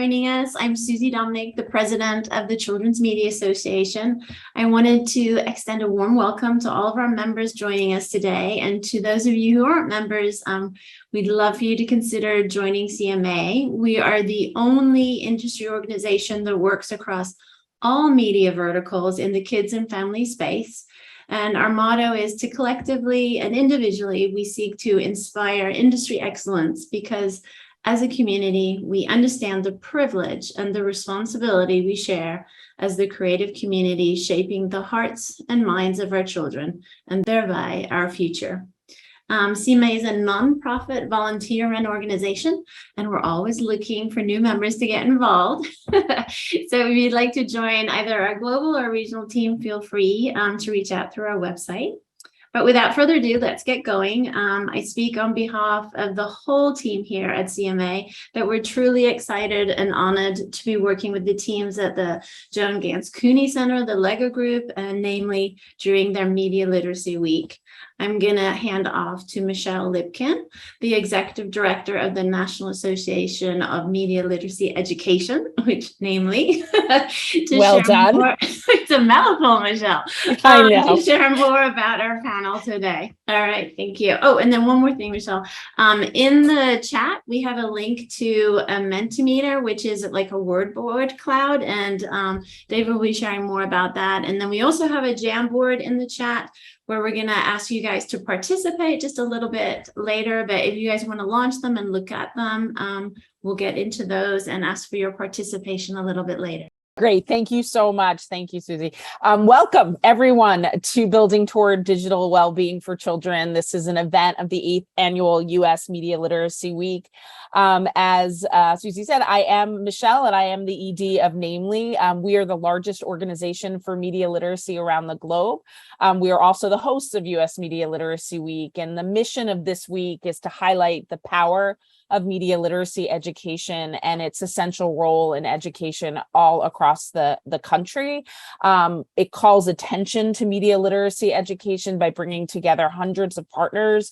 joining us. I'm Susie Dominic, the president of the Children's Media Association. I wanted to extend a warm welcome to all of our members joining us today. And to those of you who aren't members, we'd love for you to consider joining CMA. We are the only industry organization that works across all media verticals in the kids and family space. And our motto is to collectively and individually, we seek to inspire industry excellence because as a community, we understand the privilege and the responsibility we share as the creative community shaping the hearts and minds of our children and thereby our future. CMA is a nonprofit volunteer-run organization, and we're always looking for new members to get involved. So if you'd like to join either our global or regional team, feel free to reach out through our website. But without further ado, let's get going. I speak on behalf of the whole team here at CMA that we're truly excited and honored to be working with the teams at the Joan Ganz Cooney Center, the LEGO Group, and namely during their Media Literacy Week. I'm going to hand off to Michelle Lipkin, the Executive Director of the National Association of Media Literacy Education, which namely, well done. More, it's a mouthful, Michelle. I know. To share more about our panel today. All right, thank you. Oh, and then one more thing, Michelle. In the chat, we have a link to a Mentimeter, which is like a word board cloud, and David will be sharing more about that. And then we also have a Jamboard in the chat where we're going to ask you guys to participate just a little bit later. But if you guys want to launch them and look at them, we'll get into those and ask for your participation a little bit later. Great. Thank you so much. Thank you, Susie. Welcome, everyone, to Building Toward Digital Wellbeing for Children. This is an event of the 8th Annual U.S. Media Literacy Week. As Susie said, I am Michelle, and I am the ED of NAMLE. We are the largest organization for media literacy around the globe. We are also the hosts of U.S. Media Literacy Week, and the mission of this week is to highlight the power of media literacy education and its essential role in education all across the country. It calls attention to media literacy education by bringing together hundreds of partners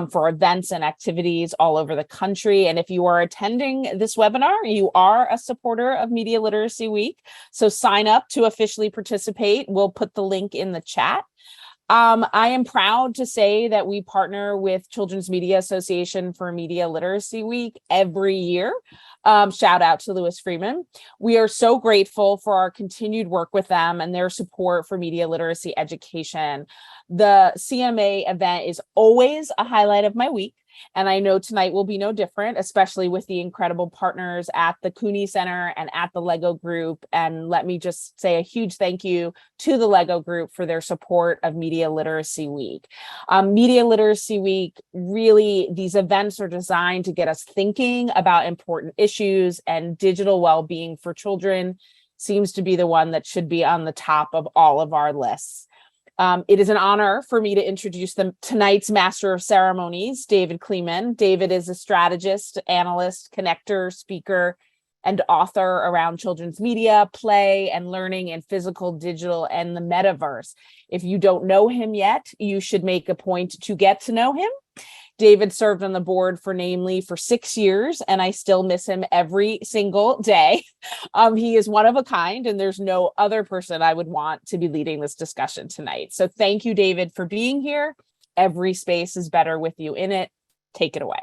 for events and activities all over the country. And if you are attending this webinar, you are a supporter of Media Literacy Week. So sign up to officially participate. We'll put the link in the chat. I am proud to say that we partner with Children's Media Association for Media Literacy Week every year. Shout out to Louis Freeman. We are so grateful for our continued work with them and their support for media literacy education. The CMA event is always a highlight of my week, and I know tonight will be no different, especially with the incredible partners at the Cooney Center and at the LEGO Group. And let me just say a huge thank you to the LEGO Group for their support of Media Literacy Week. Media Literacy Week, really, these events are designed to get us thinking about important issues, and digital well-being for children seems to be the one that should be on the top of all of our lists. It is an honor for me to introduce tonight's Master of Ceremonies, David Kleeman. David is a strategist, analyst, connector, speaker, and author around children's media, play, and learning in physical, digital, and the metaverse. If you don't know him yet, you should make a point to get to know him. David served on the board for NAMLE for 6 years, and I still miss him every single day. He is one of a kind, and there's no other person I would want to be leading this discussion tonight. So thank you, David, for being here. Every space is better with you in it. Take it away.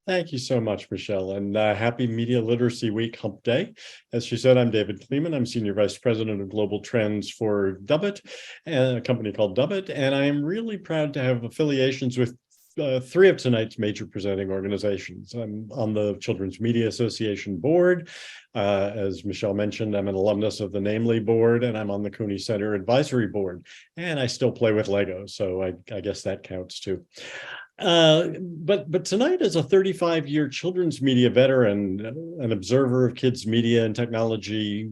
Thank you so much, Michelle, and happy Media Literacy Week Hump Day. As she said, I'm David Kleeman. I'm Senior Vice President of Global Trends for Dubbit, a company called Dubbit, and I am really proud to have affiliations with 3 of tonight's major presenting organizations. I'm on the Children's Media Association board. As Michelle mentioned, I'm an alumnus of the NAMLE board, and I'm on the Cooney Center advisory board. And I still play with Lego, so I guess that counts too. But tonight, as a 35-year children's media veteran, an observer of kids' media and technology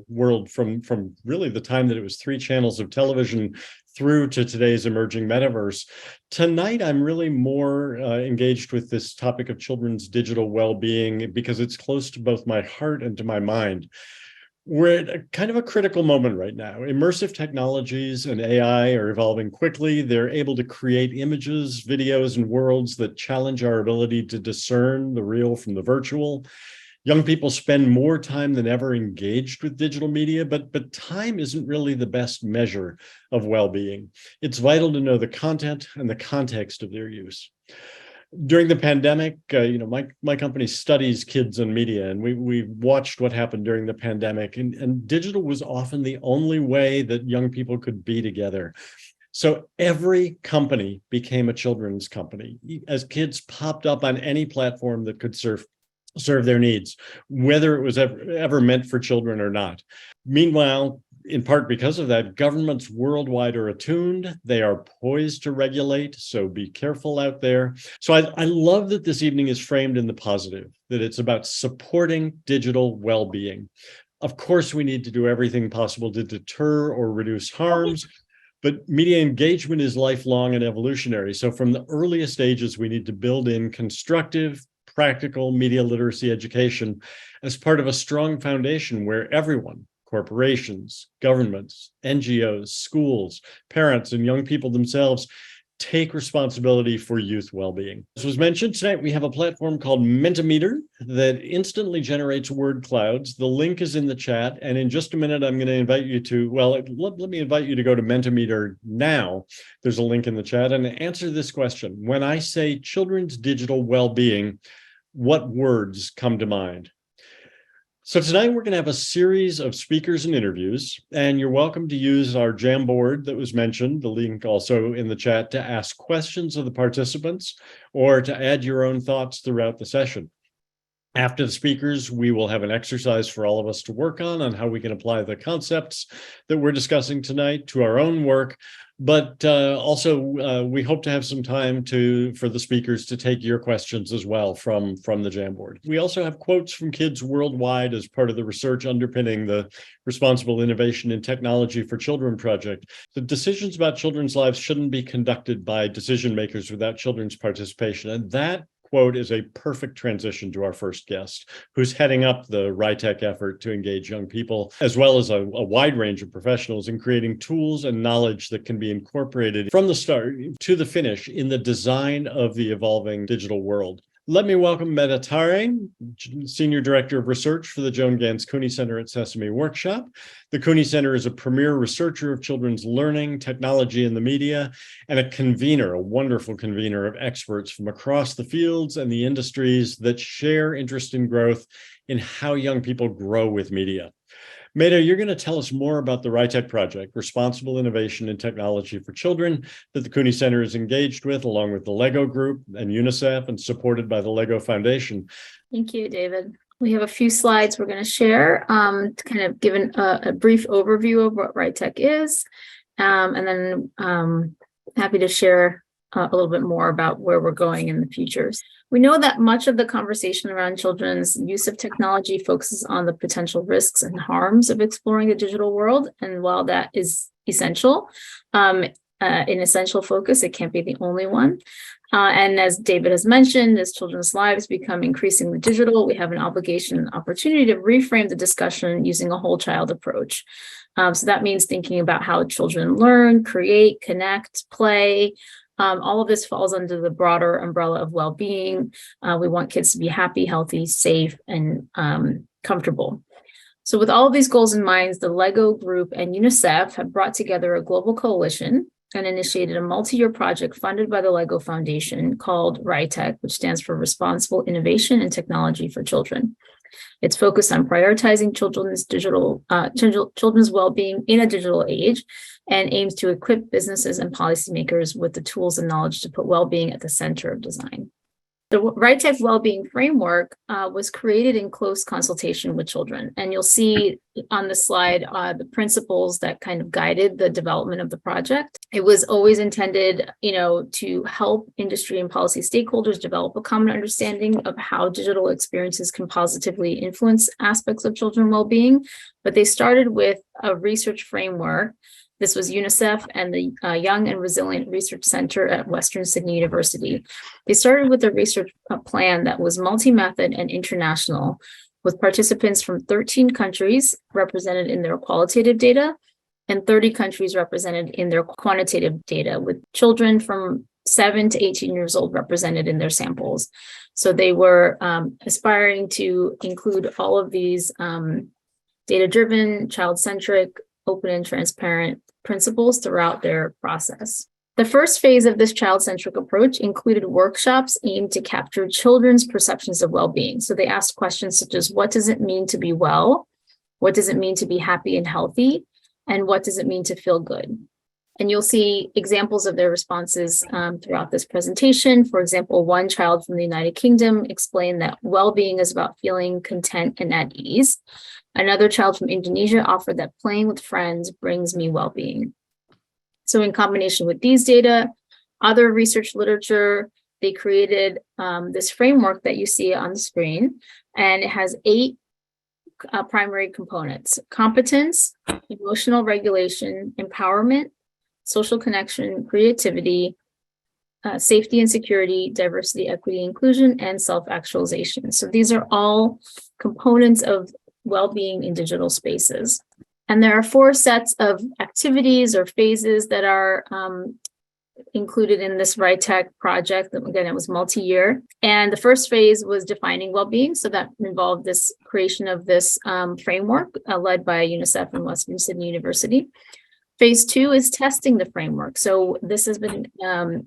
world from really the time that it was 3 channels of television through to today's emerging metaverse. Tonight, I'm really more engaged with this topic of children's digital well-being because it's close to both my heart and to my mind. We're at a kind of a critical moment right now. Immersive technologies and AI are evolving quickly. They're able to create images, videos, and worlds that challenge our ability to discern the real from the virtual. Young people spend more time than ever engaged with digital media, but time isn't really the best measure of well-being. It's vital to know the content and the context of their use. During the pandemic, my company studies kids and media, and we watched what happened during the pandemic, and digital was often the only way that young people could be together. So every company became a children's company as kids popped up on any platform that could serve their needs, whether it was ever meant for children or not. Meanwhile, in part because of that, governments worldwide are attuned. They are poised to regulate, so be careful out there. So I love that this evening is framed in the positive, that it's about supporting digital well-being. Of course, we need to do everything possible to deter or reduce harms, but media engagement is lifelong and evolutionary. So from the earliest ages, we need to build in constructive, practical media literacy education as part of a strong foundation where everyone, corporations, governments, NGOs, schools, parents, and young people themselves take responsibility for youth well-being. As was mentioned tonight, we have a platform called Mentimeter that instantly generates word clouds. The link is in the chat, and in just a minute, I'm going to invite you to, let me invite you to go to Mentimeter now. There's a link in the chat, and answer this question. When I say children's digital well-being, what words come to mind? So tonight we're going to have a series of speakers and interviews, and you're welcome to use our Jamboard that was mentioned, the link also in the chat, to ask questions of the participants or to add your own thoughts throughout the session. After the speakers, we will have an exercise for all of us to work on how we can apply the concepts that we're discussing tonight to our own work. But also, we hope to have some time for the speakers to take your questions as well from the Jamboard. We also have quotes from kids worldwide as part of the research underpinning the Responsible Innovation in Technology for Children project. The decisions about children's lives shouldn't be conducted by decision makers without children's participation. And that quote is a perfect transition to our first guest, who's heading up the RITEC effort to engage young people, as well as a wide range of professionals in creating tools and knowledge that can be incorporated from the start to the finish in the design of the evolving digital world. Let me welcome Meta Tare, Senior Director of Research for the Joan Ganz Cooney Center at Sesame Workshop. The Cooney Center is a premier researcher of children's learning, technology, and the media, and a wonderful convener of experts from across the fields and the industries that share interest in growth in how young people grow with media. Meta, you're going to tell us more about the RITEC project, Responsible Innovation in Technology for Children, that the Cooney Center is engaged with, along with the LEGO Group and UNICEF, and supported by the LEGO Foundation. Thank you, David. We have a few slides we're going to share to kind of give a brief overview of what RITEC is, and then happy to share a little bit more about where we're going in the future. We know that much of the conversation around children's use of technology focuses on the potential risks and harms of exploring the digital world. And while that is essential, an essential focus, it can't be the only one. And as David has mentioned, as children's lives become increasingly digital, we have an obligation and opportunity to reframe the discussion using a whole child approach. So that means thinking about how children learn, create, connect, play. All of this falls under the broader umbrella of well-being. We want kids to be happy, healthy, safe, and comfortable. So with all of these goals in mind, the LEGO Group and UNICEF have brought together a global coalition and initiated a multi-year project funded by the LEGO Foundation called RITEC, which stands for Responsible Innovation and Technology for Children. It's focused on prioritizing children's well-being in a digital age and aims to equip businesses and policymakers with the tools and knowledge to put well-being at the center of design. The RITEC Wellbeing Framework was created in close consultation with children, and you'll see on the slide the principles that kind of guided the development of the project. It was always intended, to help industry and policy stakeholders develop a common understanding of how digital experiences can positively influence aspects of children's well-being. But they started with a research framework. This was UNICEF and the Young and Resilient Research Center at Western Sydney University. They started with a research plan that was multi-method and international, with participants from 13 countries represented in their qualitative data and 30 countries represented in their quantitative data, with children from 7 to 18 years old represented in their samples. So they were aspiring to include all of these data-driven, child-centric, open and transparent principles throughout their process. The first phase of this child-centric approach included workshops aimed to capture children's perceptions of well-being. So they asked questions such as, what does it mean to be well? What does it mean to be happy and healthy? And what does it mean to feel good? And you'll see examples of their responses throughout this presentation. For example, one child from the United Kingdom explained that well-being is about feeling content and at ease. Another child from Indonesia offered that playing with friends brings me well-being. So in combination with these data, other research literature, they created this framework that you see on the screen, and it has 8 primary components: competence, emotional regulation, empowerment, social connection, creativity, safety and security, diversity, equity, inclusion, and self-actualization. So these are all components of well-being in digital spaces. And there are 4 sets of activities or phases that are included in this RITEC project. Again, it was multi-year. And the first phase was defining well-being. So that involved this creation of this framework led by UNICEF and Western Sydney University. Phase 2 is testing the framework. So this has been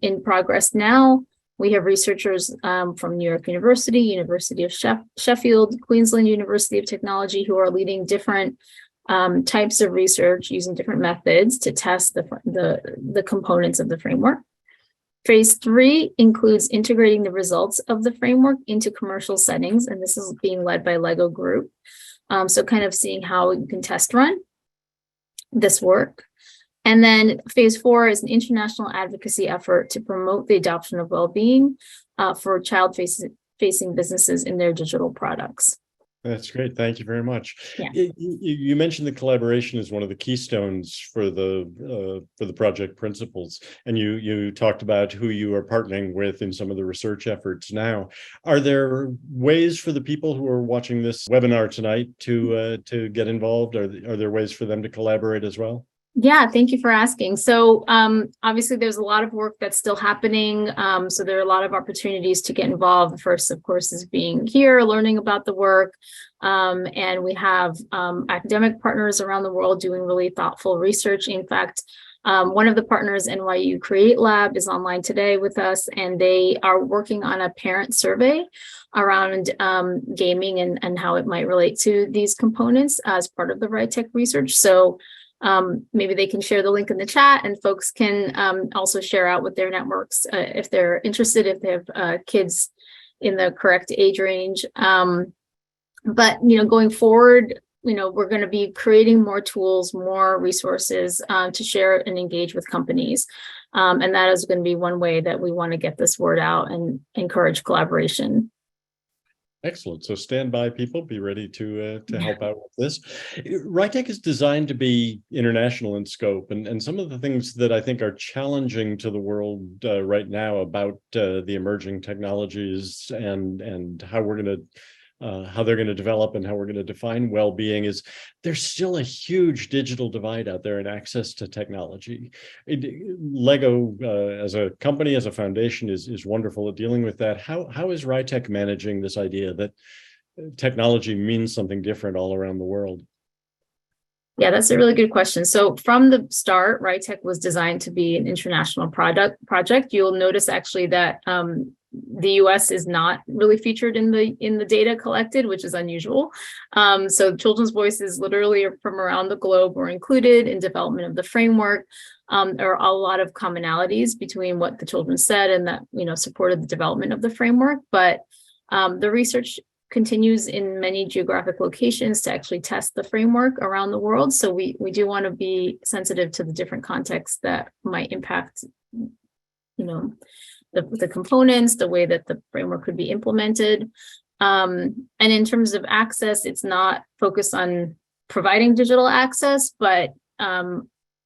in progress now. We have researchers from New York University, University of Sheffield, Queensland University of Technology, who are leading different types of research using different methods to test the components of the framework. Phase 3 includes integrating the results of the framework into commercial settings, and this is being led by Lego Group. So kind of seeing how you can test run this work. And then phase 4 is an international advocacy effort to promote the adoption of well-being for child-facing businesses in their digital products. That's great. Thank you very much. Yeah. You mentioned the collaboration is one of the keystones for the project principles, and you talked about who you are partnering with in some of the research efforts now. Are there ways for the people who are watching this webinar tonight to get involved? Are there ways for them to collaborate as well? Yeah, thank you for asking. So obviously there's a lot of work that's still happening. So there are a lot of opportunities to get involved. The first, of course, is being here, learning about the work. And we have academic partners around the world doing really thoughtful research. In fact, one of the partners, NYU Create Lab, is online today with us, and they are working on a parent survey around gaming and how it might relate to these components as part of the RITEC research. So maybe they can share the link in the chat, and folks can also share out with their networks if they're interested, if they have kids in the correct age range. But, going forward, we're going to be creating more tools, more resources to share and engage with companies. And that is going to be one way that we want to get this word out and encourage collaboration. Excellent. So stand by, people. Be ready to help out with this. RITEC is designed to be international in scope, and some of the things that I think are challenging to the world right now about the emerging technologies and how we're going to how they're going to develop and how we're going to define well-being is there's still a huge digital divide out there in access to technology. Lego as a company, as a foundation, is wonderful at dealing with that. How is RITEC managing this idea that technology means something different all around the world? Yeah, that's a really good question. So from the start, RITEC was designed to be an international project. You'll notice actually that the US is not really featured in the data collected, which is unusual. So children's voices literally from around the globe were included in development of the framework. There are a lot of commonalities between what the children said and that supported the development of the framework, but the research continues in many geographic locations to actually test the framework around the world. So we do want to be sensitive to the different contexts that might impact, the components, the way that the framework could be implemented. And in terms of access, it's not focused on providing digital access, but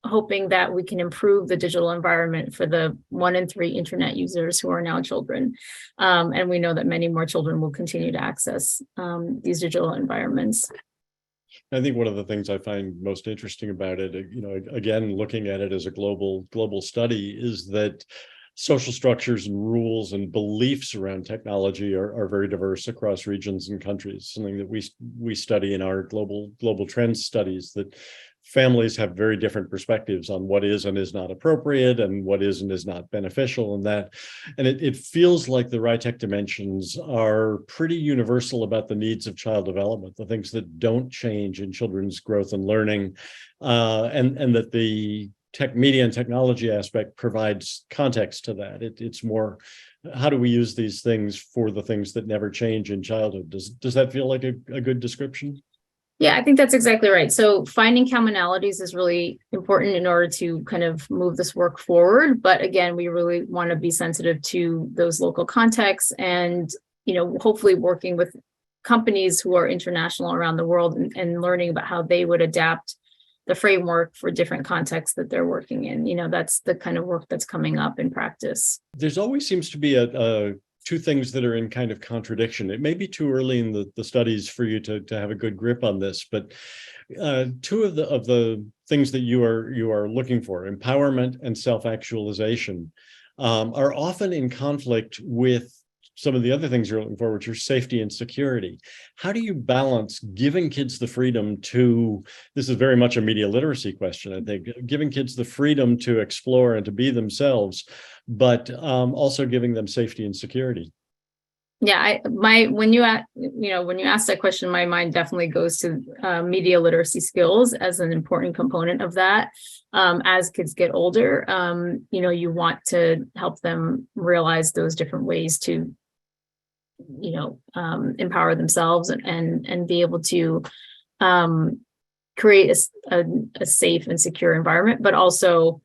hoping that we can improve the digital environment for the 1 in 3 internet users who are now children. And we know that many more children will continue to access these digital environments. I think one of the things I find most interesting about it, again, looking at it as a global study, is that social structures and rules and beliefs around technology are very diverse across regions and countries. Something that we study in our global trends studies, that families have very different perspectives on what is and is not appropriate and what is and is not beneficial, and it feels like the RITEC dimensions are pretty universal about the needs of child development, the things that don't change in children's growth and learning, and that the tech media and technology aspect provides context to that. It's more, how do we use these things for the things that never change in childhood? Does that feel like a good description? Yeah, I think that's exactly right. So finding commonalities is really important in order to kind of move this work forward. But again, we really want to be sensitive to those local contexts and, hopefully working with companies who are international around the world and learning about how they would adapt the framework for different contexts that they're working in. That's the kind of work that's coming up in practice. There's always seems to be two things that are in kind of contradiction. It may be too early in the studies for you to have a good grip on this, but two of the things that you are looking for, empowerment and self-actualization, are often in conflict with some of the other things you're looking for, which are safety and security. How do you balance giving kids the freedom to, this is very much a media literacy question, I think, giving kids the freedom to explore and to be themselves, but also giving them safety and security? Yeah, when you ask that question, my mind definitely goes to media literacy skills as an important component of that. As kids get older, you want to help them realize those different ways to empower themselves and be able to create a safe and secure environment, but also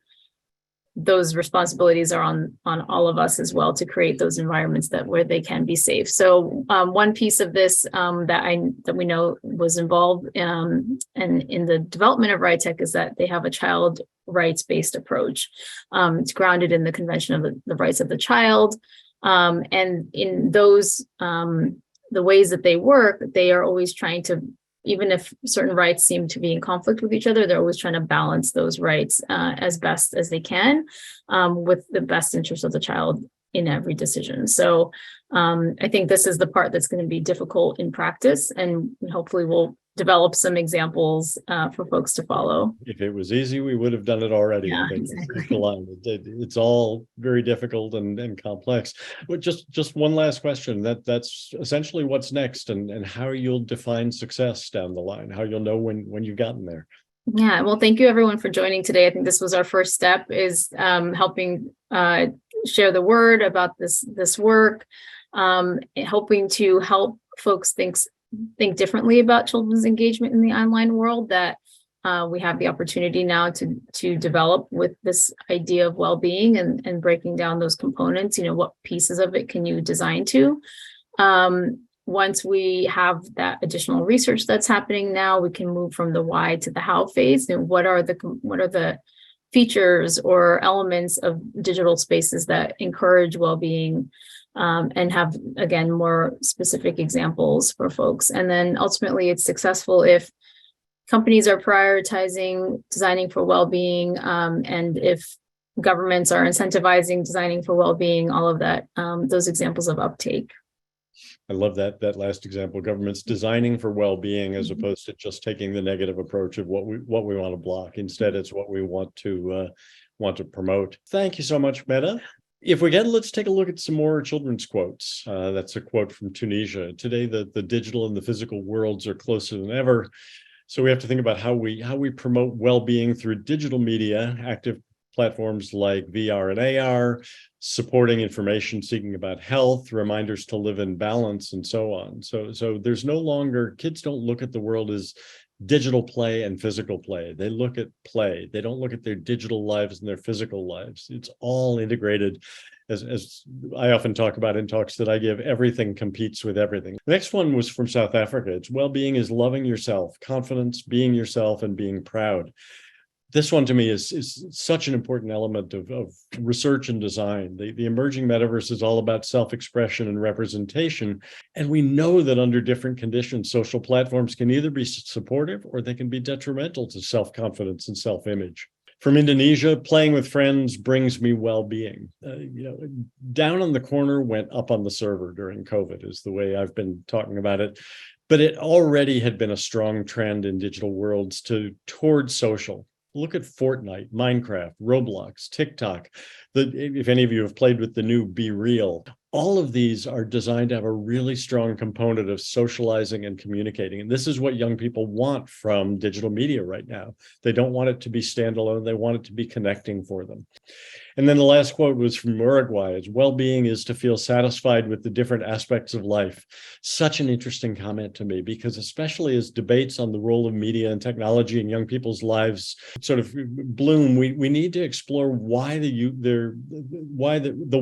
those responsibilities are on all of us as well to create those environments where they can be safe. So one piece of this that we know was involved and in the development of RITEC is that they have a child rights-based approach. It's grounded in the Convention of the Rights of the Child. And in those, the ways that they work, they are always trying to, even if certain rights seem to be in conflict with each other, they're always trying to balance those rights as best as they can with the best interest of the child in every decision. So I think this is the part that's going to be difficult in practice, and hopefully we'll develop some examples for folks to follow. If it was easy, we would have done it already. Yeah, I think exactly. it's all very difficult and complex. But just one last question. That's essentially what's next, and how you'll define success down the line, how you'll know when you've gotten there. Yeah, well, thank you everyone for joining today. I think this was our first step, is helping share the word about this work, hoping to help folks think differently about children's engagement in the online world that we have the opportunity now to develop with this idea of well-being and breaking down those components. What pieces of it can you design to? Once we have that additional research that's happening now, we can move from the why to the how phase. What are the features or elements of digital spaces that encourage well-being, and have, again, more specific examples for folks. And then ultimately it's successful if companies are prioritizing designing for well-being, and if governments are incentivizing designing for well-being, all of that, those examples of uptake. I love that last example, governments designing for well-being as opposed to just taking the negative approach of what we want to block. Instead, it's what we want to promote. Thank you so much, Meta. If we can, let's take a look at some more children's quotes. That's a quote from Tunisia. Today, the digital and the physical worlds are closer than ever. So we have to think about how we promote well-being through digital media, active platforms like VR and AR, supporting information seeking about health, reminders to live in balance, and so on. So there's no longer, kids don't look at the world as digital play and physical play. They look at play. They don't look at their digital lives and their physical lives. It's all integrated. As I often talk about in talks that I give, everything competes with everything. The next one was from South Africa. It's well-being is loving yourself, confidence, being yourself, and being proud. This one to me is such an important element of research and design. The emerging metaverse is all about self-expression and representation. And we know that under different conditions, social platforms can either be supportive or they can be detrimental to self-confidence and self-image. From Indonesia, playing with friends brings me well-being. Down on the corner went up on the server during COVID is the way I've been talking about it. But it already had been a strong trend in digital worlds towards social. Look at Fortnite, Minecraft, Roblox, TikTok. If any of you have played with the new Be Real, all of these are designed to have a really strong component of socializing and communicating. And this is what young people want from digital media right now. They don't want it to be standalone. They want it to be connecting for them. And then the last quote was from Uruguay. Well-being is to feel satisfied with the different aspects of life. Such an interesting comment to me, because especially as debates on the role of media and technology in young people's lives sort of bloom, we need to explore why the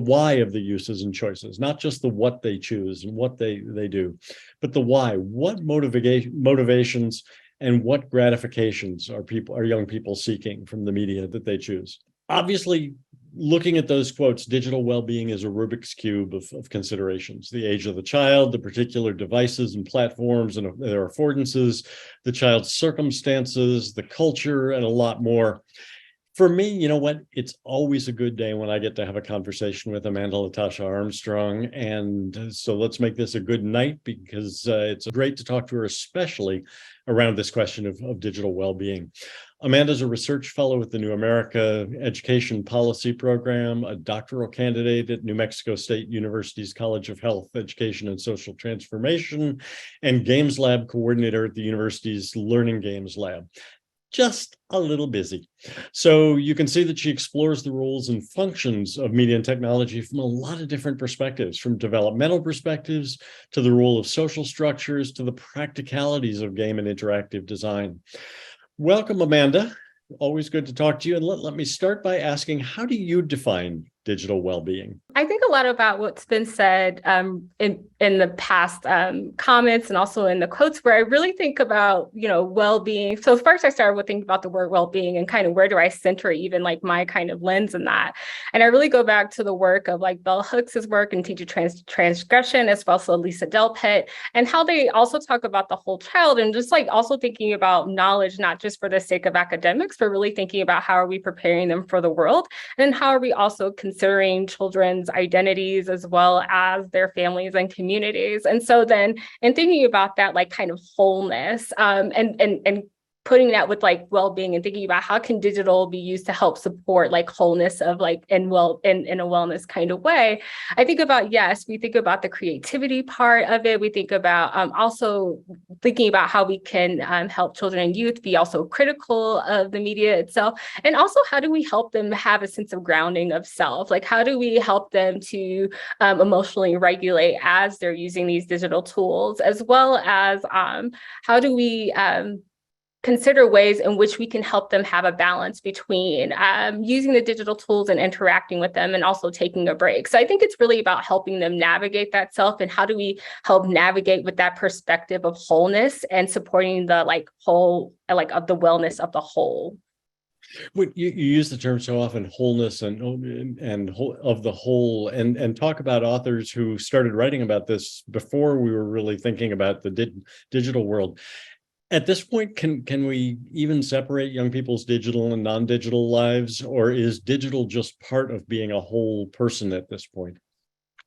why of the uses and choices, not just the what they choose and what they do, but the why. What motivations and what gratifications are young people seeking from the media that they choose? Obviously, looking at those quotes, digital well-being is a Rubik's Cube of considerations. The age of the child, the particular devices and platforms and their affordances, the child's circumstances, the culture, and a lot more. For me, you know what? It's always a good day when I get to have a conversation with Amanda Latasha Armstrong. And so let's make this a good night, because it's great to talk to her, especially around this question of digital well-being. Amanda's a research fellow at the New America Education Policy Program, a doctoral candidate at New Mexico State University's College of Health, Education, and Social Transformation, and Games Lab coordinator at the university's Learning Games Lab. Just a little busy. So you can see that she explores the roles and functions of media and technology from a lot of different perspectives, from developmental perspectives to the role of social structures to the practicalities of game and interactive design. Welcome, Amanda. Always good to talk to you. And let me start by asking, how do you define digital well-being? I think a lot about what's been said in the past comments and also in the quotes, where I really think about, well-being. So first I started with thinking about the word well-being and kind of where do I center even like my kind of lens in that. And I really go back to the work of like Bell Hooks's work in Teacher Transgression, as well as Lisa Delpit, and how they also talk about the whole child, and just like also thinking about knowledge, not just for the sake of academics, but really thinking about how are we preparing them for the world, and how are we also considering children's identities as well as their families and communities. And so then in thinking about that, like kind of wholeness, and putting that with like well-being and thinking about how can digital be used to help support like wholeness of like in a wellness kind of way. I think about, yes, we think about the creativity part of it. We think about also thinking about how we can help children and youth be also critical of the media itself. And also, how do we help them have a sense of grounding of self? Like, how do we help them to emotionally regulate as they're using these digital tools, as well as how do we consider ways in which we can help them have a balance between using the digital tools and interacting with them, and also taking a break. So I think it's really about helping them navigate that self, and how do we help navigate with that perspective of wholeness and supporting the like whole, like of the wellness of the whole. You use the term so often, wholeness and of the whole, and talk about authors who started writing about this before we were really thinking about the digital world. At this point, can we even separate young people's digital and non-digital lives, or is digital just part of being a whole person at this point?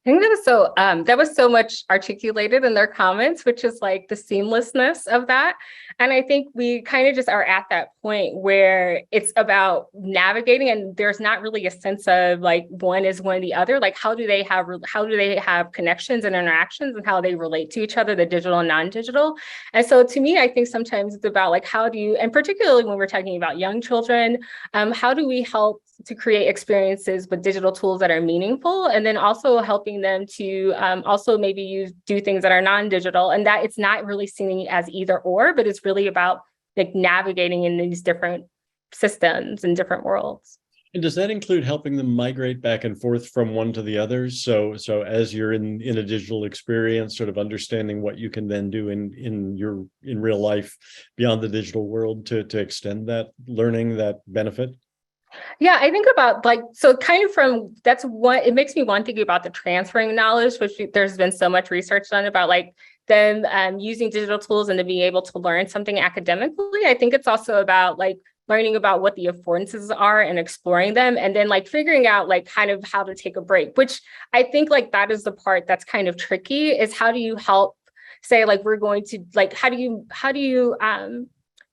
I think that was so much articulated in their comments, which is like the seamlessness of that. And I think we kind of just are at that point where it's about navigating, and there's not really a sense of like one is one or the other. Like how do they have connections and interactions, and how they relate to each other, the digital and non-digital. And so to me, I think sometimes it's about like how do you, and particularly when we're talking about young children, how do we help to create experiences with digital tools that are meaningful, and then also helping them to also maybe do things that are non-digital, and that it's not really seen as either or, but it's really about like navigating in these different systems and different worlds. And does that include helping them migrate back and forth from one to the other? So as you're in a digital experience, sort of understanding what you can then do in real life beyond the digital world to extend that learning, that benefit? Yeah, I think about like, so kind of that's what it makes me want thinking about the transferring knowledge, which there's been so much research done about like them using digital tools and to be able to learn something academically. I think it's also about like learning about what the affordances are and exploring them, and then like figuring out like kind of how to take a break, which I think like that is the part that's kind of tricky, is how do you help say like we're going to like how do you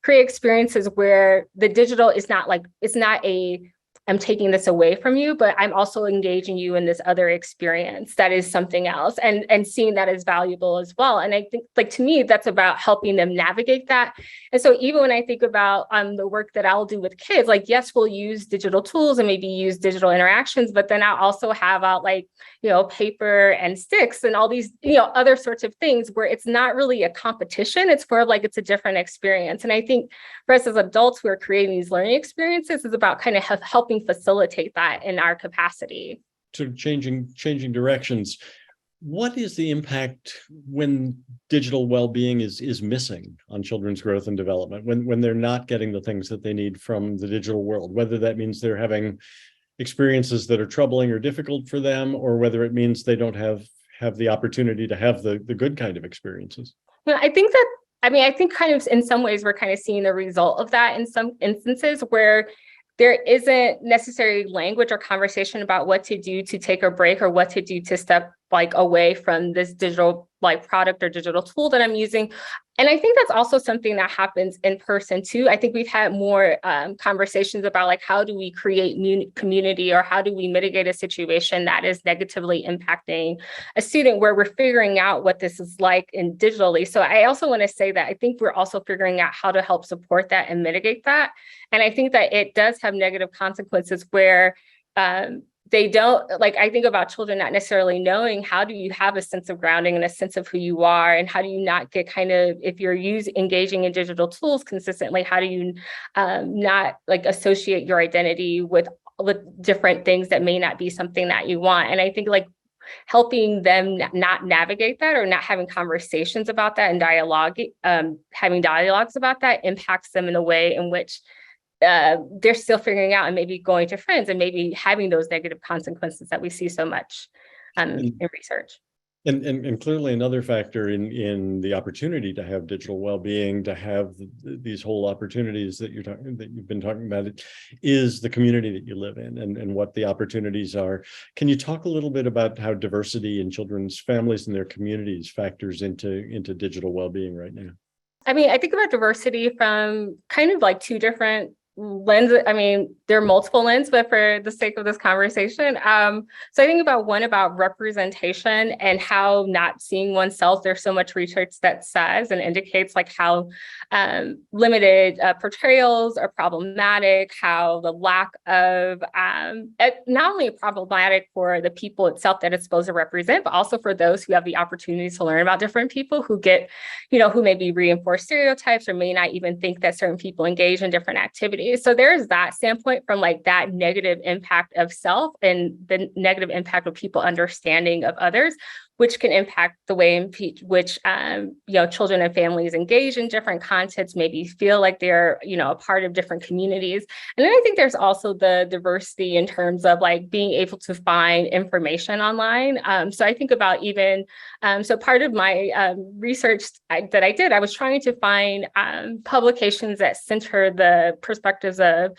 create experiences where the digital is not like, it's not a I'm taking this away from you, but I'm also engaging you in this other experience that is something else, and seeing that as valuable as well. And I think like to me, that's about helping them navigate that. And so even when I think about the work that I'll do with kids, like, yes, we'll use digital tools and maybe use digital interactions, but then I'll also have out like, you know, paper and sticks and all these, you know, other sorts of things where it's not really a competition. It's more of like, it's a different experience. And I think for us as adults who are creating these learning experiences is about kind of helping facilitate that in our capacity. Sort of changing directions. What is the impact when digital well-being is missing on children's growth and development, when they're not getting the things that they need from the digital world, whether that means they're having experiences that are troubling or difficult for them, or whether it means they don't have the opportunity to have the good kind of experiences? Well, I think kind of in some ways we're kind of seeing the result of that in some instances where there isn't necessarily language or conversation about what to do to take a break or what to do to step like away from this digital like product or digital tool that I'm using. And I think that's also something that happens in person too. I think we've had more conversations about like, how do we create new community, or how do we mitigate a situation that is negatively impacting a student, where we're figuring out what this is like in digitally. So I also want to say that I think we're also figuring out how to help support that and mitigate that. And I think that it does have negative consequences where they don't, like, I think about children not necessarily knowing how do you have a sense of grounding and a sense of who you are, and how do you not get kind of, if you're engaging in digital tools consistently, how do you not like associate your identity with different things that may not be something that you want. And I think like helping them not navigate that, or not having conversations about that and having dialogues about that impacts them in a way in which they're still figuring out, and maybe going to friends and maybe having those negative consequences that we see so much in research. And clearly another factor in the opportunity to have digital well-being, to have these whole opportunities that you've been talking about, is the community that you live in and what the opportunities are. Can you talk a little bit about how diversity in children's families and their communities factors into digital well-being right now? I mean, I think about diversity from kind of like two different lenses. I mean, there are multiple lenses, but for the sake of this conversation, so I think about one about representation and how not seeing oneself. There's so much research that says and indicates like how limited portrayals are problematic, how the lack of not only problematic for the people itself that it's supposed to represent, but also for those who have the opportunity to learn about different people who get, you know, who maybe reinforce stereotypes or may not even think that certain people engage in different activities. So there's that standpoint from like that negative impact of self and the negative impact of people understanding of others, which can impact the way in which you know, children and families engage in different contexts, maybe feel like they're, you know, a part of different communities. And then I think there's also the diversity in terms of like being able to find information online. So I think about even, so part of my research that I did, I was trying to find publications that center the perspectives of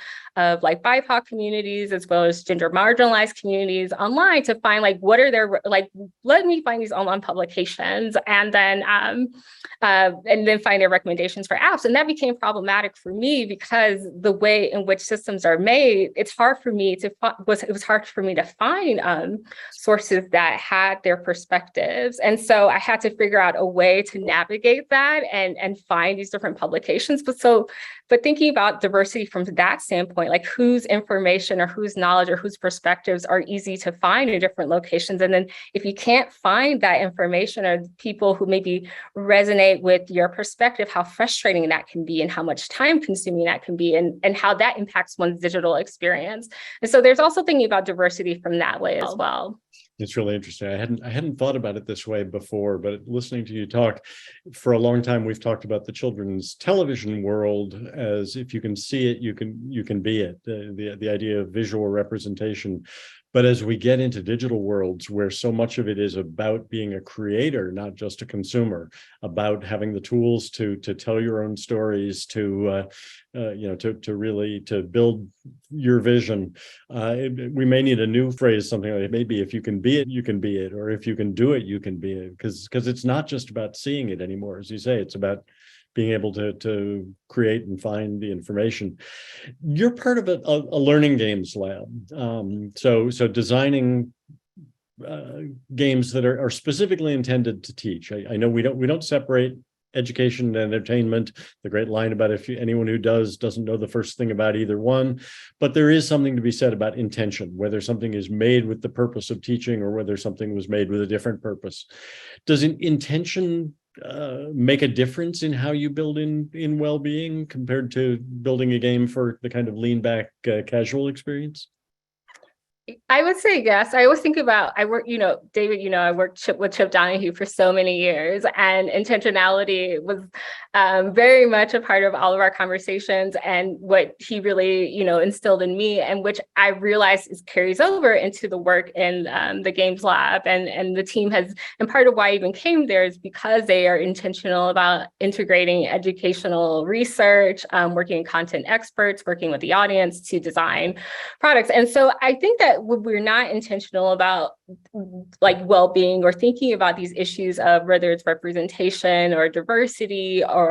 like BIPOC communities as well as gender marginalized communities online, to find like what are their, like, let me find these online publications and then find their recommendations for apps. And that became problematic for me because the way in which systems are made, it was hard for me to find sources that had their perspectives. And so I had to figure out a way to navigate that and find these different publications. But thinking about diversity from that standpoint, like whose information or whose knowledge or whose perspectives are easy to find in different locations. And then if you can't find that information or people who maybe resonate with your perspective, how frustrating that can be and how much time consuming that can be, and how that impacts one's digital experience. And so there's also thinking about diversity from that way as well. It's really interesting. I hadn't thought about it this way before, but listening to you talk, for a long time we've talked about the children's television world as if you can see it, you can be it. The idea of visual representation. But as we get into digital worlds where so much of it is about being a creator, not just a consumer, about having the tools to tell your own stories, to really to build your vision, we may need a new phrase, something like maybe if you can be it, you can be it, or if you can do it, you can be it, because it's not just about seeing it anymore. As you say, it's about being able to create and find the information. You're part of a learning games lab. So designing games that are specifically intended to teach. I know we don't separate education and entertainment. The great line about anyone who doesn't know the first thing about either one, but there is something to be said about intention, whether something is made with the purpose of teaching or whether something was made with a different purpose. Does an intention make a difference in how you build in well-being compared to building a game for the kind of lean back casual experience? I would say yes. I always think about, I work, David, I worked with Chip Donahue for so many years, and intentionality was very much a part of all of our conversations, and what he really, instilled in me, and which I realized carries over into the work in the games lab, and the team has, and part of why I even came there is because they are intentional about integrating educational research, working with content experts, working with the audience to design products. And so I think that when we're not intentional about like well-being or thinking about these issues of whether it's representation or diversity or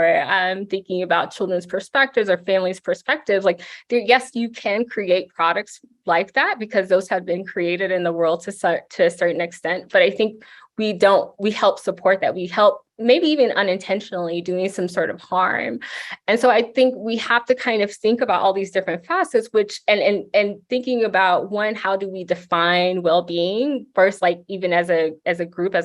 thinking about children's perspectives or families' perspectives, yes, you can create products like that because those have been created in the world to a certain extent. But I think we help support that. We help maybe even unintentionally doing some sort of harm. And so I think we have to kind of think about all these different facets, which, and thinking about, one, how do we define well-being first, like even as a group,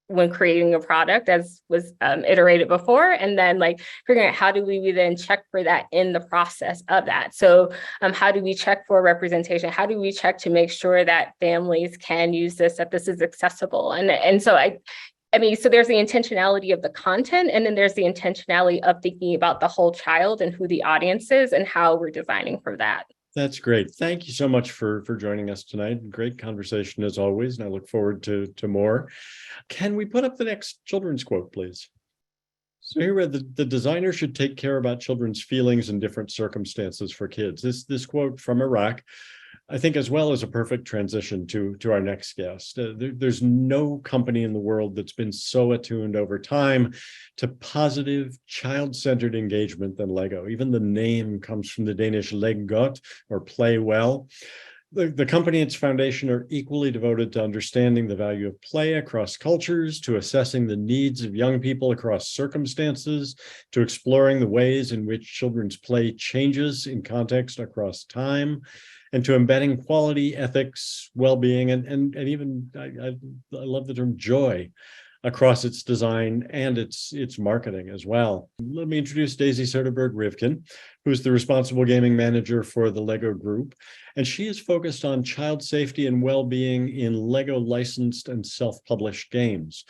when creating a product, as was iterated before, and then like figuring out how do we then check for that in the process of that. So how do we check for representation? How do we check to make sure that families can use this, that this is accessible? And so so there's the intentionality of the content, and then there's the intentionality of thinking about the whole child and who the audience is and how we're designing for that. That's great. Thank you so much for joining us tonight. Great conversation as always, and I look forward to more. Can we put up the next children's quote, please? So here, the designer should take care about children's feelings in different circumstances for kids. This quote from Iraq, I think, as well, as a perfect transition to our next guest. There's no company in the world that's been so attuned over time to positive, child-centered engagement than Lego. Even the name comes from the Danish leg godt, or play well. The company and its foundation are equally devoted to understanding the value of play across cultures, to assessing the needs of young people across circumstances, to exploring the ways in which children's play changes in context across time, and to embedding quality, ethics, well-being, and even, I love the term joy, across its design and its marketing as well. Let me introduce Daisy Soderberg-Rivkin, who's the responsible gaming manager for the Lego Group. And she is focused on child safety and well-being in Lego licensed and self-published games.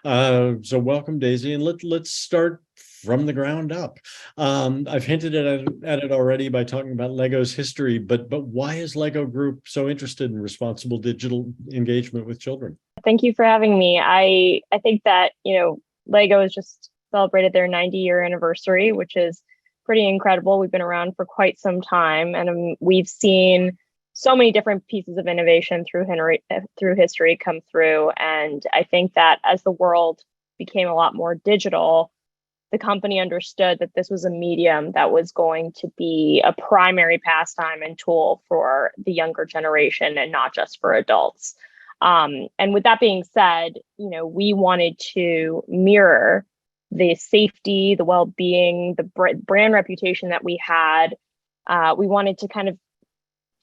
So welcome, Daisy, and let's start from the ground up. I've hinted at it already by talking about Lego's history, but why is Lego Group so interested in responsible digital engagement with children? Thank you for having me. I think that, Lego has just celebrated their 90-year anniversary, which is pretty incredible. We've been around for quite some time, and we've seen so many different pieces of innovation through history come through. And I think that as the world became a lot more digital, the company understood that this was a medium that was going to be a primary pastime and tool for the younger generation and not just for adults. And with that being said, we wanted to mirror the safety, the well-being, the brand reputation that we had. We wanted to kind of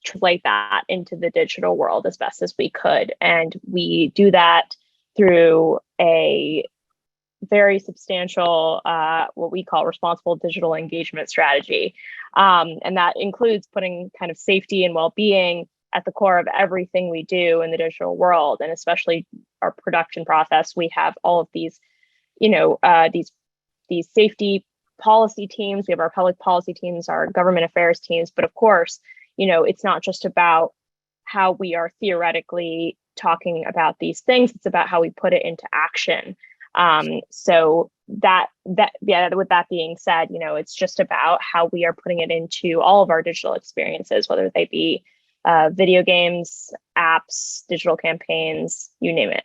translate that into the digital world as best as we could. And we do that through a very substantial, what we call responsible digital engagement strategy. And that includes putting kind of safety and well-being at the core of everything we do in the digital world, and especially our production process. We have all of these, these safety policy teams. We have our public policy teams, our government affairs teams. But of course, it's not just about how we are theoretically talking about these things. It's about how we put it into action. So with that being said, it's just about how we are putting it into all of our digital experiences, whether they be video games, apps, digital campaigns, you name it.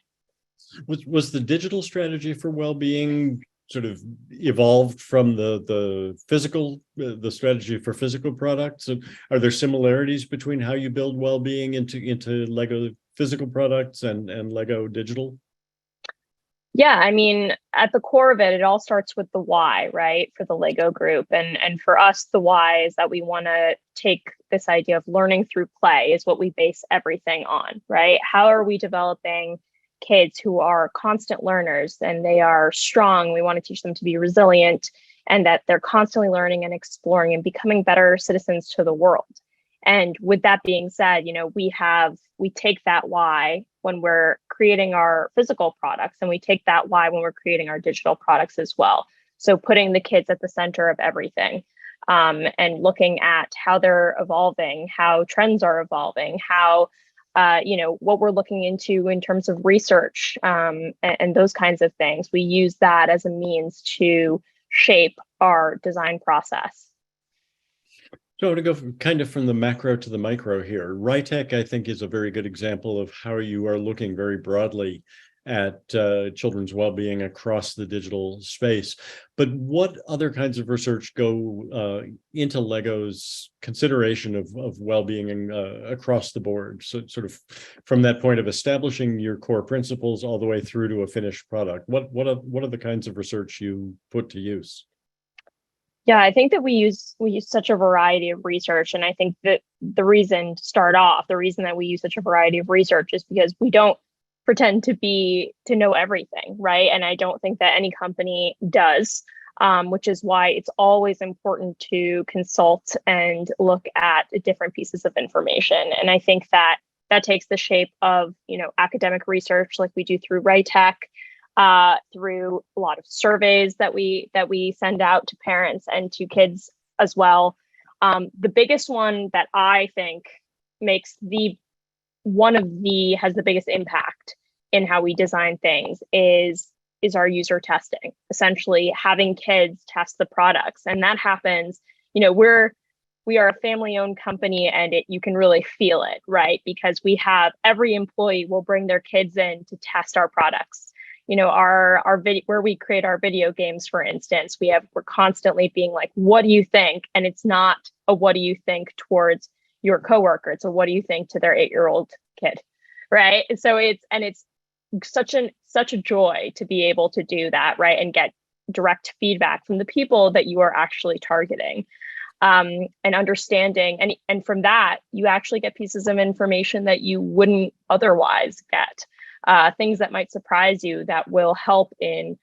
Was the digital strategy for well-being sort of evolved from the physical, the strategy for physical products? And are there similarities between how you build well-being into Lego physical products and Lego digital? Yeah, I mean, at the core of it, it all starts with the why, right? For the Lego group. And for us, the why is that we want to take this idea of learning through play is what we base everything on, right? How are we developing kids who are constant learners and they are strong? We want to teach them to be resilient and that they're constantly learning and exploring and becoming better citizens to the world. And with that being said, we take that why when we're creating our physical products, and we take that why when we're creating our digital products as well. So putting the kids at the center of everything, and looking at how they're evolving, how trends are evolving, how what we're looking into in terms of research, and those kinds of things. We use that as a means to shape our design process. So I want to go kind of from the macro to the micro here. RITEC, I think, is a very good example of how you are looking very broadly at children's well-being across the digital space. But what other kinds of research go into Lego's consideration of well-being across the board? So sort of from that point of establishing your core principles all the way through to a finished product. What are the kinds of research you put to use? Yeah, I think that we use such a variety of research. And I think that the reason that we use such a variety of research is because we don't pretend to know everything, right? And I don't think that any company does, which is why it's always important to consult and look at different pieces of information. And I think that takes the shape of, academic research like we do through RITEC, through a lot of surveys that we send out to parents and to kids as well. The biggest one that I think has the biggest impact in how we design things is our user testing, essentially having kids test the products. And that happens, we are a family-owned company, and you can really feel it, right? Because every employee will bring their kids in to test our products. Our video, where we create our video games, for instance, we're constantly being like, what do you think? And it's not a what do you think towards your coworker, it's a what do you think to their 8-year-old kid, right? And so it's such a joy to be able to do that, right? And get direct feedback from the people that you are actually targeting, and understanding. And from that, you actually get pieces of information that you wouldn't otherwise get. Things that might surprise you that will help in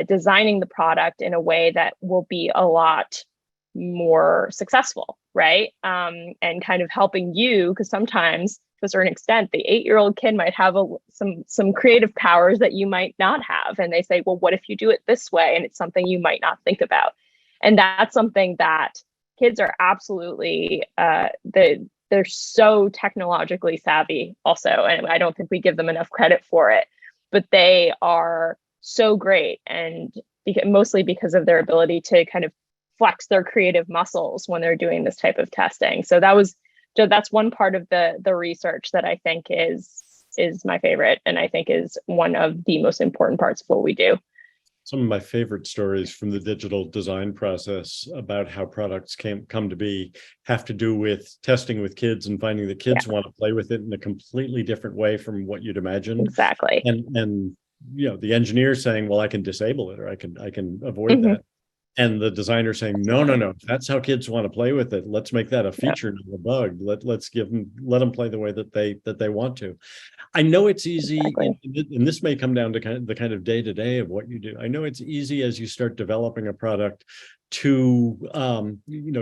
designing the product in a way that will be a lot more successful, right? And kind of helping you, because sometimes to a certain extent, the 8-year-old kid might have some creative powers that you might not have. And they say, well, what if you do it this way? And it's something you might not think about. And that's something that kids are absolutely, they're so technologically savvy also. And I don't think we give them enough credit for it, but they are so great. And mostly because of their ability to kind of flex their creative muscles when they're doing this type of testing. So that's one part of the research that I think is my favorite. And I think is one of the most important parts of what we do. Some of my favorite stories from the digital design process about how products come to be have to do with testing with kids and finding that kids want to play with it in a completely different way from what you'd imagine. Exactly. And the engineer saying, well, I can disable it, or I can avoid that. And the designer saying, no, if that's how kids want to play with it, let's make that a feature, not a bug. Let them play the way that they want to. I know it's easy, and this may come down to the kind of day-to-day of what you do. I know it's easy as you start developing a product to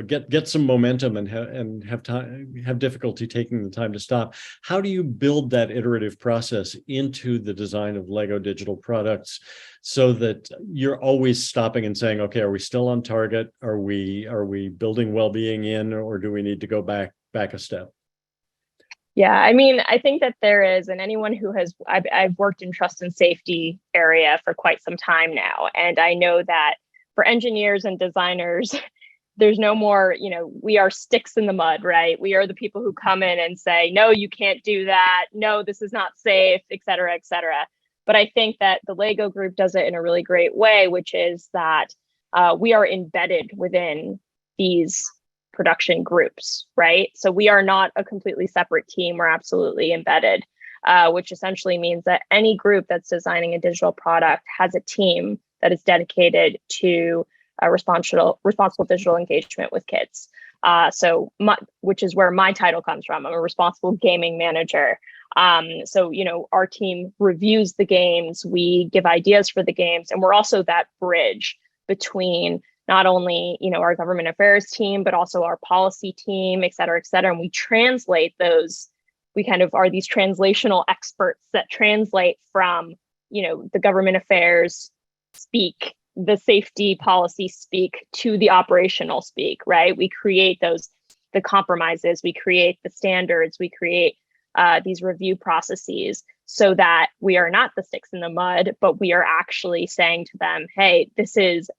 get some momentum and have difficulty taking the time to stop. How do you build that iterative process into the design of Lego digital products so that you're always stopping and saying, okay, are we still on target? Are we building well-being in, or do we need to go back a step? Yeah, I mean, I think that there is, and anyone who has, I've worked in trust and safety area for quite some time now, and I know that for engineers and designers, there's no more, we are sticks in the mud, right? We are the people who come in and say, no, you can't do that. No, this is not safe, et cetera, et cetera. But I think that the Lego group does it in a really great way, which is that we are embedded within these production groups, right? So we are not a completely separate team. We're absolutely embedded, which essentially means that any group that's designing a digital product has a team that is dedicated to responsible digital engagement with kids. Which is where my title comes from. I'm a responsible gaming manager. So our team reviews the games, we give ideas for the games, and we're also that bridge between not only our government affairs team, but also our policy team, et cetera, et cetera. And we translate those. We kind of are these translational experts that translate from the government affairs speak, the safety policy speak, to the operational speak, right? We create the compromises, we create the standards, we create these review processes so that we are not the sticks in the mud, but we are actually saying to them, hey, this is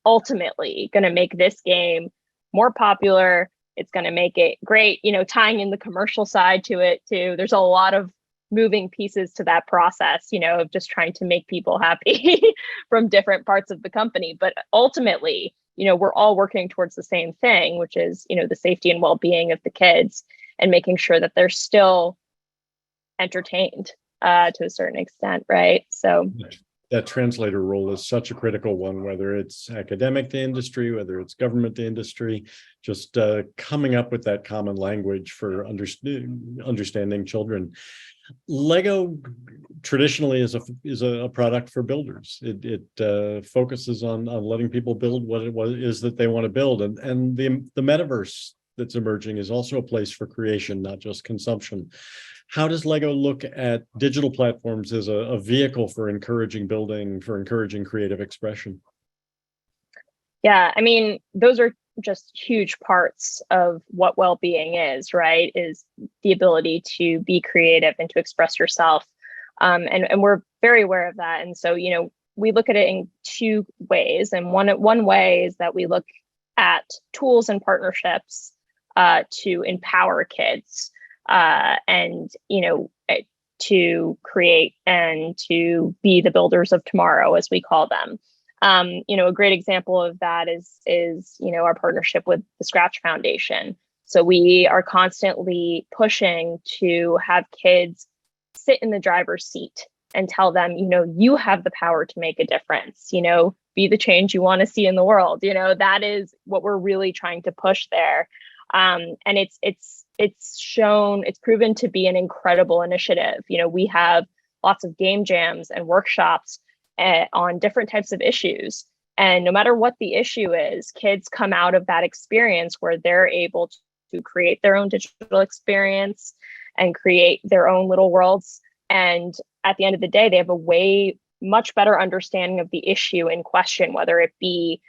ultimately going to make this game more popular. It's going to make it great, tying in the commercial side to it too. There's a lot of moving pieces to that process, of just trying to make people happy from different parts of the company. But ultimately, we're all working towards the same thing, which is, the safety and well-being of the kids and making sure that they're still entertained to a certain extent, right? So that translator role is such a critical one, whether it's academic to industry, whether it's government to industry, just coming up with that common language for understanding children. Lego traditionally is a product for builders. It focuses on letting people build what it is that they want to build, and the metaverse that's emerging is also a place for creation, not just consumption. How does Lego look at digital platforms as a vehicle for encouraging building, for encouraging creative expression? Yeah, I mean, those are just huge parts of what well-being is, right? Is the ability to be creative and to express yourself. And we're very aware of that. And so, we look at it in two ways. And one way is that we look at tools and partnerships to empower kids and to create and to be the builders of tomorrow, as we call them. A great example of that is our partnership with the Scratch Foundation. So we are constantly pushing to have kids sit in the driver's seat and tell them, you have the power to make a difference, be the change you want to see in the world. That is what we're really trying to push there. And it's proven to be an incredible initiative. We have lots of game jams and workshops on different types of issues. And no matter what the issue is, kids come out of that experience where they're able to create their own digital experience and create their own little worlds. And at the end of the day, they have a way much better understanding of the issue in question, whether it be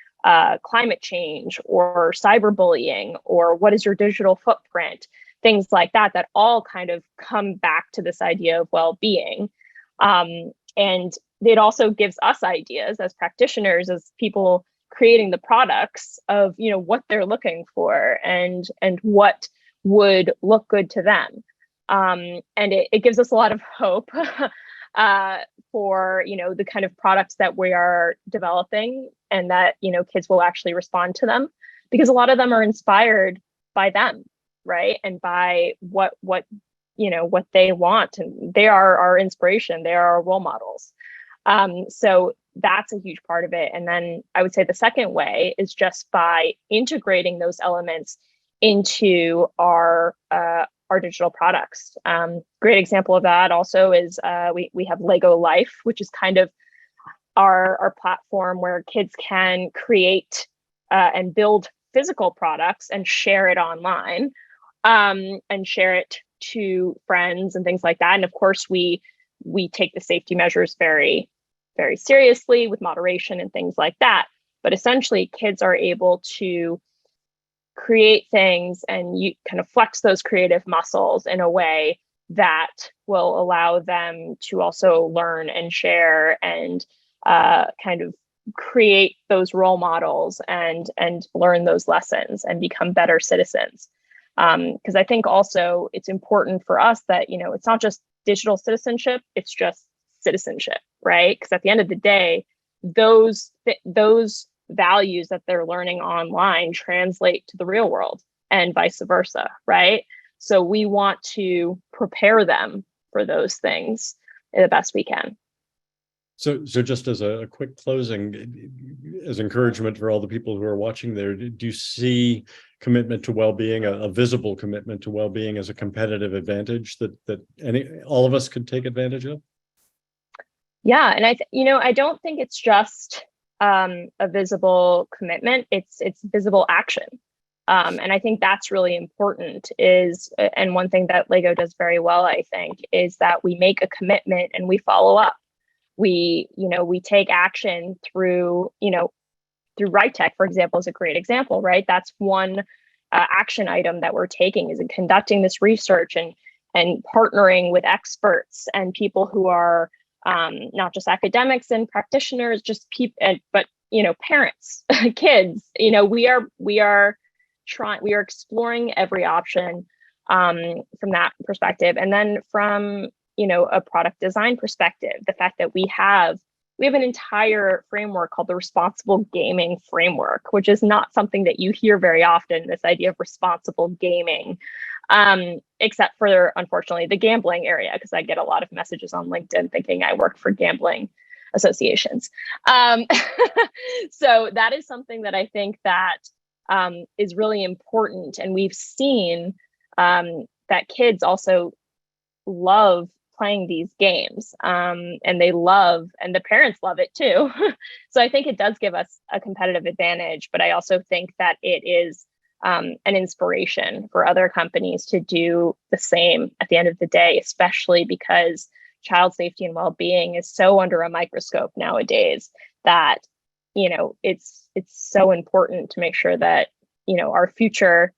climate change or cyberbullying or what is your digital footprint, things like that, that all kind of come back to this idea of well-being. And it also gives us ideas as practitioners, as people creating the products of, what they're looking for and what would look good to them. And it gives us a lot of hope for, the kind of products that we are developing and that, kids will actually respond to them, because a lot of them are inspired by them, right? And by what they want, and they are our inspiration. They are our role models. So that's a huge part of it. And then I would say the second way is just by integrating those elements into our digital products. Great example of that also is we have Lego Life, which is kind of our platform where kids can create and build physical products and share it online, and share it to friends and things like that. And of course, we take the safety measures very, very seriously with moderation and things like that. But essentially, kids are able to create things and you kind of flex those creative muscles in a way that will allow them to also learn and share and kind of create those role models and learn those lessons and become better citizens. Because I think also it's important for us that, you know, it's not just digital citizenship, it's just citizenship, right? Because at the end of the day, those values that they're learning online translate to the real world and vice versa, right? So we want to prepare them for those things the best we can. So just as a quick closing, as encouragement for all the people who are watching there, do you see commitment to well-being, a visible commitment to well-being as a competitive advantage that all of us could take advantage of? Yeah, and I don't think it's just a visible commitment. It's visible action. And I think that's really important and one thing that Lego does very well, I think, is that we make a commitment and we follow up. We take action through RITEC, for example, is a great example, right? That's one action item that we're taking is in conducting this research and partnering with experts and people who are not just academics and practitioners, just people, but parents, kids. We are exploring every option from that perspective, and then from a product design perspective, the fact that we have an entire framework called the Responsible Gaming Framework, which is not something that you hear very often, this idea of responsible gaming, except for, unfortunately, the gambling area, because I get a lot of messages on LinkedIn thinking I work for gambling associations. So that is something that I think that is really important. And we've seen that kids also love playing these games, and the parents love it too. So I think it does give us a competitive advantage, but I also think that it is an inspiration for other companies to do the same at the end of the day, especially because child safety and well-being is so under a microscope nowadays that it's so important to make sure that our future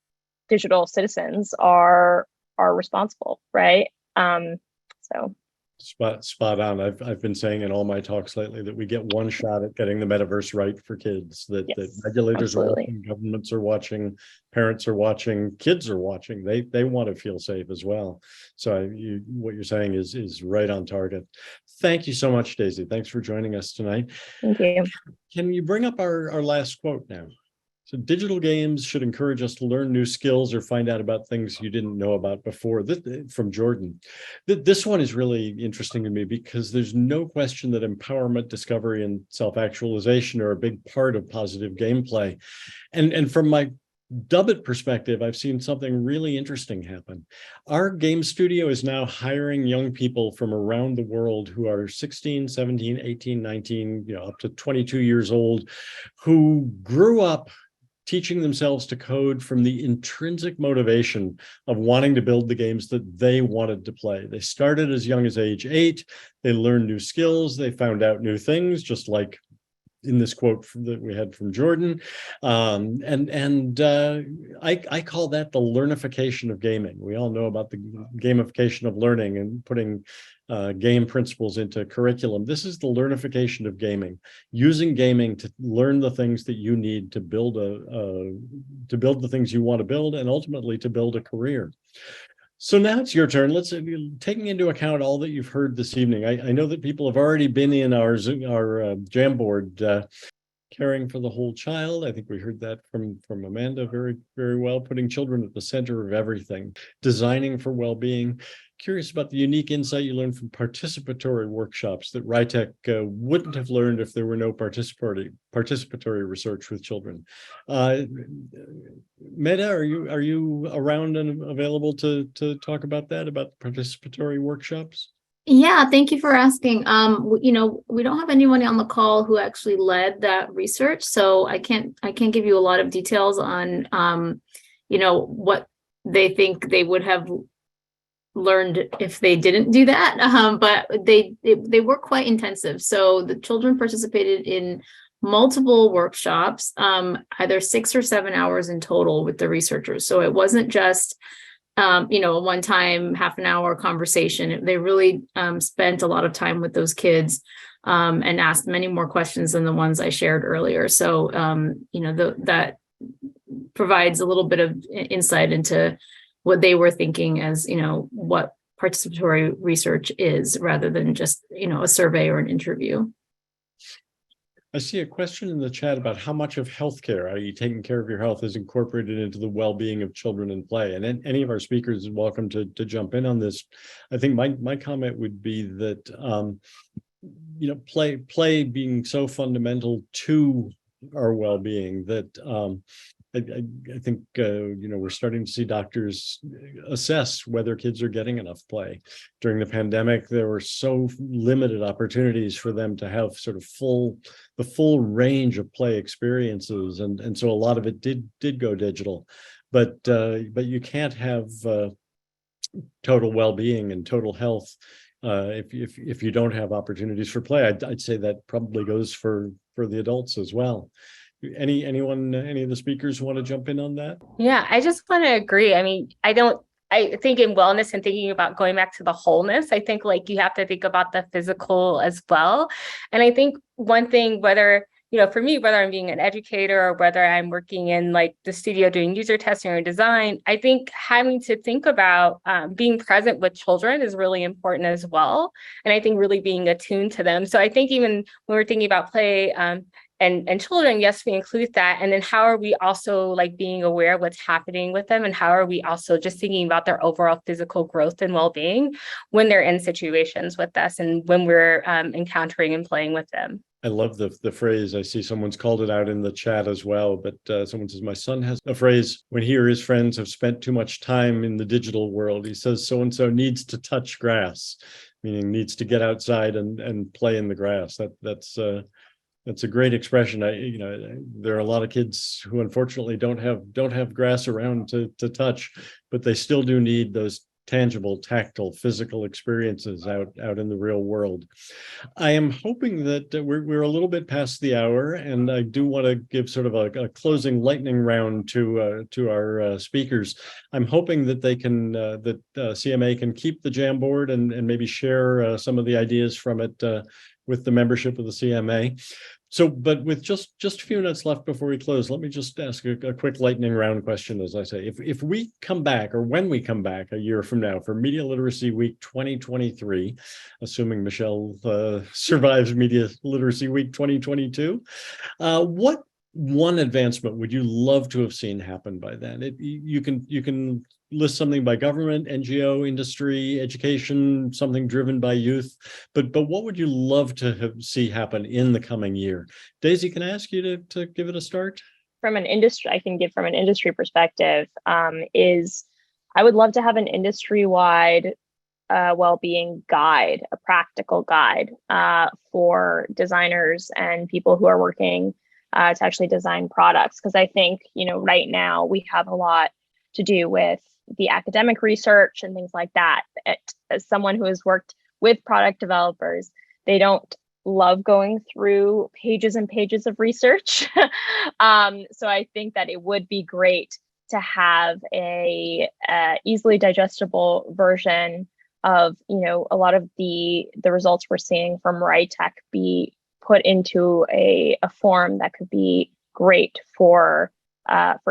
digital citizens are responsible, right? So spot on. I've been saying in all my talks lately that we get one shot at getting the metaverse right for kids. That regulators are watching, governments are watching, parents are watching, kids are watching. They want to feel safe as well. So what you're saying is right on target. Thank you so much, Daisy. Thanks for joining us tonight. Thank you. Can you bring up our last quote now? So digital games should encourage us to learn new skills or find out about things you didn't know about before. From Jordan. This one is really interesting to me because there's no question that empowerment, discovery, and self-actualization are a big part of positive gameplay. And from my Dubbit perspective, I've seen something really interesting happen. Our game studio is now hiring young people from around the world who are 16, 17, 18, 19, up to 22 years old, who grew up teaching themselves to code from the intrinsic motivation of wanting to build the games that they wanted to play. They started as young as age 8. They learned new skills. They found out new things, just like in this quote that we had from Jordan. I call that the learnification of gaming. We all know about the gamification of learning and putting game principles into curriculum. This is the learnification of gaming, using gaming to learn the things that you need to build the things you want to build, and ultimately to build a career. So now it's your turn. Let's, taking into account all that you've heard this evening. I know that people have already been in our Jamboard, caring for the whole child. I think we heard that from Amanda very, very well. Putting children at the center of everything, designing for well-being. Curious about the unique insight you learned from participatory workshops that RITEC wouldn't have learned if there were no participatory research with children. Meta, are you around and available to talk about that, about participatory workshops? Yeah, thank you for asking. We don't have anyone on the call who actually led that research, so I can't give you a lot of details on what they think they would have learned if they didn't do that. But they were quite intensive. So the children participated in multiple workshops, either 6 or 7 hours in total with the researchers. So it wasn't just a one-time half an hour conversation. They really spent a lot of time with those kids and asked many more questions than the ones I shared earlier. So, that provides a little bit of insight into what they were thinking as, what participatory research is, rather than just, a survey or an interview. I see a question in the chat about how much of healthcare, i.e. taking care of your health, is incorporated into the well-being of children in play. And any of our speakers is welcome to jump in on this. I think my comment would be that, play being so fundamental to our well-being that I think, we're starting to see doctors assess whether kids are getting enough play. During the pandemic, there were so limited opportunities for them to have sort of the full range of play experiences. And so a lot of it did go digital, but you can't have total well-being and total health if you don't have opportunities for play. I'd say that probably goes for the adults as well. Any of the speakers want to jump in on that? Yeah, I just want to agree. I mean, I think in wellness and thinking about going back to the wholeness, I think like you have to think about the physical as well. And I think one thing, whether, for me, whether I'm being an educator or whether I'm working in like the studio doing user testing or design, I think having to think about being present with children is really important as well. And I think really being attuned to them. So I think even when we're thinking about play, and children, yes, we include that. And then how are we also like being aware of what's happening with them? And how are we also just thinking about their overall physical growth and well-being when they're in situations with us and when we're encountering and playing with them? I love the phrase. I see someone's called it out in the chat as well, but someone says, my son has a phrase, when he or his friends have spent too much time in the digital world, he says, so-and-so needs to touch grass, meaning needs to get outside and play in the grass. That's a great expression. There are a lot of kids who unfortunately don't have grass around to touch, but they still do need those tangible, tactile, physical experiences out in the real world. I am hoping that we're a little bit past the hour, and I do want to give sort of a closing lightning round to our speakers. I'm hoping that they can CMA can keep the Jamboard and maybe share some of the ideas from it with the membership of the CMA. So, but with just a few minutes left before we close, let me just ask a quick lightning round question, as I say. If we come back, or when we come back a year from now for Media Literacy Week 2023, assuming Michelle survives Media Literacy Week 2022, what one advancement would you love to have seen happen by then? You can list something by government, NGO, industry, education, something driven by youth, but what would you love to see happen in the coming year? Daisy, can I ask you to give it a start? From an industry, I can give from an industry perspective, is I would love to have an industry-wide well-being guide, a practical guide for designers and people who are working to actually design products. Because I think, right now we have a lot to do with the academic research and things like that. As someone who has worked with product developers, they don't love going through pages and pages of research. So I think that it would be great to have a easily digestible version of, a lot of the results we're seeing from RITEC be put into a form that could be great for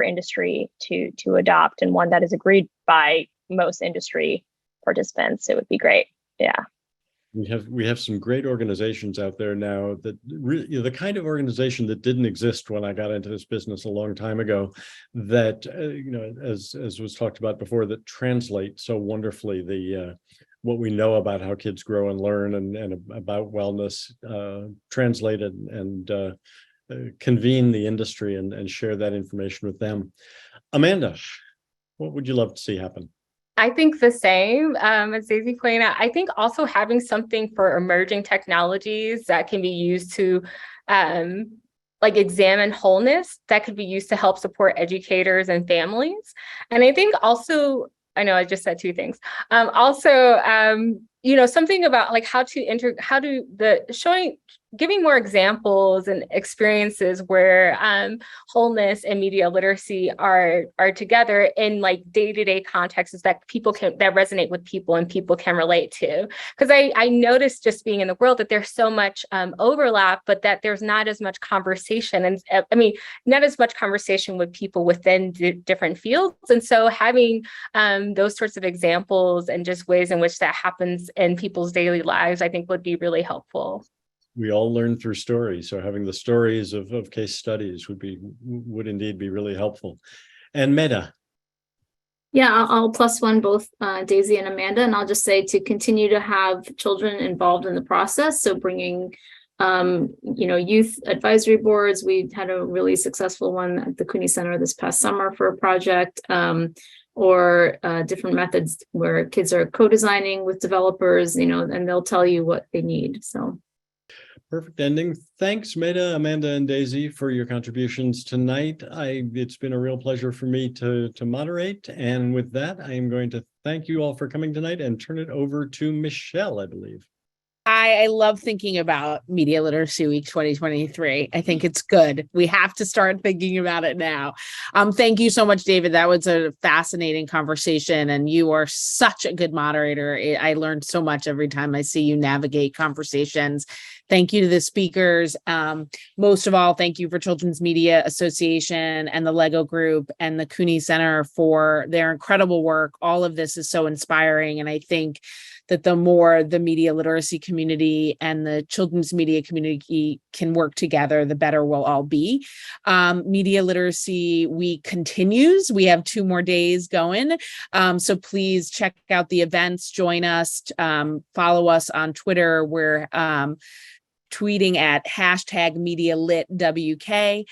industry to adopt, and one that is agreed by most industry participants. It would be great. Yeah. We have some great organizations out there now that really, the kind of organization that didn't exist when I got into this business a long time ago, that as was talked about before, that translate so wonderfully the what we know about how kids grow and learn and about wellness, translate it and convene the industry and share that information with them. Amanda, what would you love to see happen? I think the same as Daisy pointed out. I think also having something for emerging technologies that can be used to like examine wholeness that could be used to help support educators and families. And I think also, I know I just said two things. Something about like giving more examples and experiences where wholeness and media literacy are together in like day-to-day contexts that resonate with people and people can relate to. Because I noticed just being in the world that there's so much overlap, but that there's not as much conversation, and not as much conversation with people within different fields. And so having those sorts of examples and just ways in which that happens in people's daily lives, I think would be really helpful. We all learn through stories, so having the stories of case studies would indeed be really helpful. And Meta. Yeah, I'll plus one both Daisy and Amanda, and I'll just say to continue to have children involved in the process. So bringing, youth advisory boards. We had a really successful one at the Cooney Center this past summer for a project, or different methods where kids are co-designing with developers, and they'll tell you what they need. So. Perfect ending. Thanks, Meta, Amanda, and Daisy for your contributions tonight. It's been a real pleasure for me to moderate. And with that, I am going to thank you all for coming tonight and turn it over to Michelle, I believe. I love thinking about Media Literacy Week 2023. I think it's good. We have to start thinking about it now. Thank you so much, David. That was a fascinating conversation, and you are such a good moderator. I learned so much every time I see you navigate conversations. Thank you to the speakers. Most of all, thank you for Children's Media Association and the Lego Group and the Cooney Center for their incredible work. All of this is so inspiring, and I think that the more the media literacy community and the children's media community can work together, the better we'll all be. Media Literacy Week continues. We have 2 more days going. So please check out the events, join us, follow us on Twitter. We're tweeting at #MediaLitWK.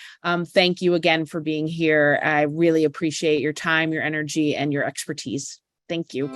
Thank you again for being here. I really appreciate your time, your energy, and your expertise. Thank you.